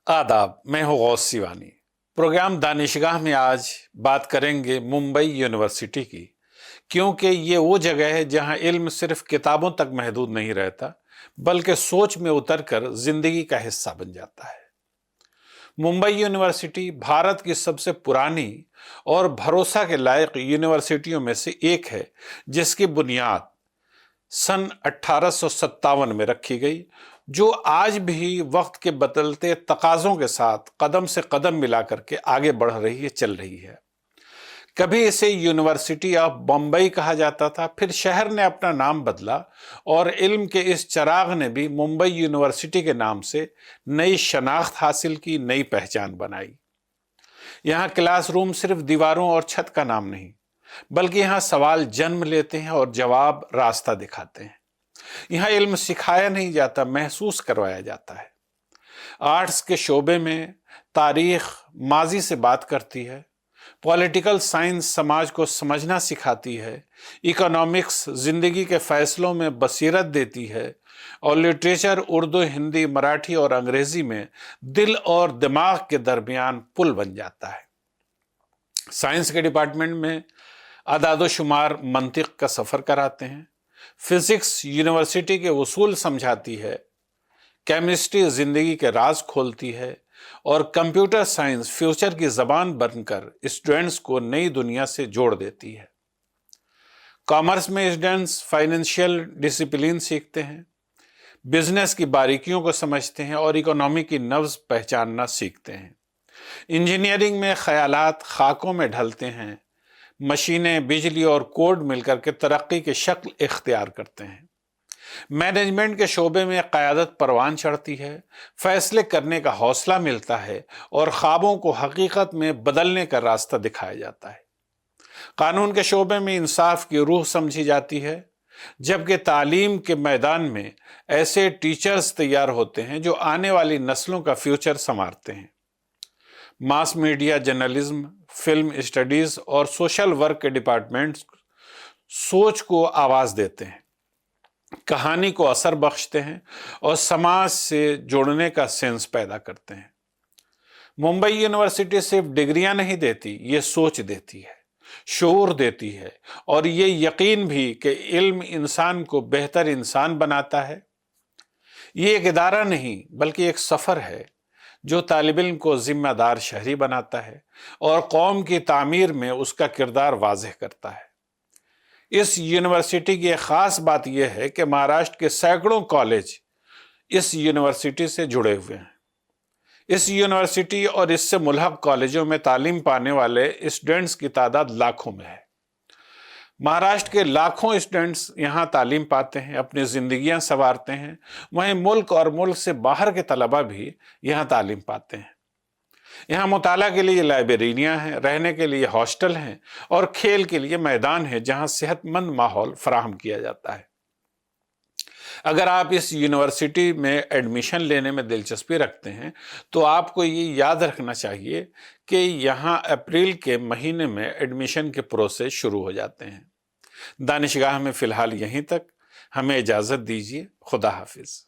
आदाब, मैं हूँ गौस सिवानी। प्रोग्राम दानिशगाह में आज बात करेंगे मुंबई यूनिवर्सिटी की, क्योंकि ये वो जगह है जहाँ इल्म सिर्फ किताबों तक महदूद नहीं रहता, बल्कि सोच में उतरकर जिंदगी का हिस्सा बन जाता है। मुंबई यूनिवर्सिटी भारत की सबसे पुरानी और भरोसा के लायक यूनिवर्सिटियों में से एक है, जिसकी बुनियाद सन 1857 में रखी गई, जो आज भी वक्त के बदलते तकाजों के साथ कदम से कदम मिलाकर के आगे बढ़ रही है, चल रही है। कभी इसे यूनिवर्सिटी ऑफ बम्बई कहा जाता था, फिर शहर ने अपना नाम बदला और इल्म के इस चिराग ने भी मुंबई यूनिवर्सिटी के नाम से नई शनाख्त हासिल की, नई पहचान बनाई। यहाँ क्लासरूम सिर्फ दीवारों और छत का नाम नहीं, बल्कि यहाँ सवाल जन्म लेते हैं और जवाब रास्ता दिखाते हैं। यहाँ इल्म सिखाया नहीं जाता, महसूस करवाया जाता है। आर्ट्स के शोबे में तारीख माजी से बात करती है, पॉलिटिकल साइंस समाज को समझना सिखाती है, इकोनॉमिक्स जिंदगी के फैसलों में बसीरत देती है, और लिटरेचर उर्दू, हिंदी, मराठी और अंग्रेजी में दिल और दिमाग के दरमियान पुल बन जाता है। साइंस के डिपार्टमेंट में अदाद शुमार मंतिक का सफ़र कराते हैं, फिजिक्स यूनिवर्सिटी के उसूल समझाती है, केमिस्ट्री जिंदगी के राज खोलती है, और कंप्यूटर साइंस फ्यूचर की जबान बनकर स्टूडेंट्स को नई दुनिया से जोड़ देती है। कॉमर्स में स्टूडेंट्स फाइनेंशियल डिसिप्लिन सीखते हैं, बिजनेस की बारीकियों को समझते हैं और इकोनॉमी की नब्ज पहचानना सीखते हैं। इंजीनियरिंग में ख्यालात खाकों में ढलते हैं, मशीनें, बिजली और कोड मिलकर के तरक्की की शक्ल इख्तियार करते हैं। मैनेजमेंट के शोबे में क़यादत परवान चढ़ती है, फैसले करने का हौसला मिलता है और ख्वाबों को हकीकत में बदलने का रास्ता दिखाया जाता है। कानून के शोबे में इंसाफ की रूह समझी जाती है, जबकि तालीम के मैदान में ऐसे टीचर्स तैयार होते हैं जो आने वाली नस्लों का फ्यूचर संवारते हैं। Mass media, journalism, film studies और सोशल वर्क के डिपार्टमेंट्स सोच को आवाज़ देते हैं, कहानी को असर बख्शते हैं और समाज से जोड़ने का सेंस पैदा करते हैं। मुंबई यूनिवर्सिटी सिर्फ डिग्रियां नहीं देती, ये सोच देती है, शऊर देती है, और ये यकीन भी कि इल्म इंसान को बेहतर इंसान बनाता है। ये एक इदारा नहीं, बल्कि एक सफ़र है जो तालिब इल्म को जिम्मेदार शहरी बनाता है और कौम की तामीर में उसका किरदार वाज़ेह करता है। इस यूनिवर्सिटी की एक ख़ास बात यह है कि महाराष्ट्र के सैकड़ों कॉलेज इस यूनिवर्सिटी से जुड़े हुए हैं। इस यूनिवर्सिटी और इससे मुल्हक कॉलेजों में तालीम पाने वाले स्टूडेंट्स की तादाद लाखों में है। महाराष्ट्र के लाखों स्टूडेंट्स यहाँ तालीम पाते हैं, अपनी ज़िंदगियाँ संवारते हैं। वहीं मुल्क और मुल्क से बाहर के तलबा भी यहाँ तालीम पाते हैं। यहाँ मुताला के लिए लाइब्रेरियाँ हैं, रहने के लिए हॉस्टल हैं और खेल के लिए मैदान है, जहाँ सेहतमंद माहौल फराहम किया जाता है। अगर आप इस यूनिवर्सिटी में एडमिशन लेने में दिलचस्पी रखते हैं, तो आपको ये याद रखना चाहिए कि यहाँ अप्रैल के महीने में एडमिशन के प्रोसेस शुरू हो जाते हैं। दानिशगाह में फ़िलहाल यहीं तक। हमें इजाज़त दीजिए। खुदा हाफिज़।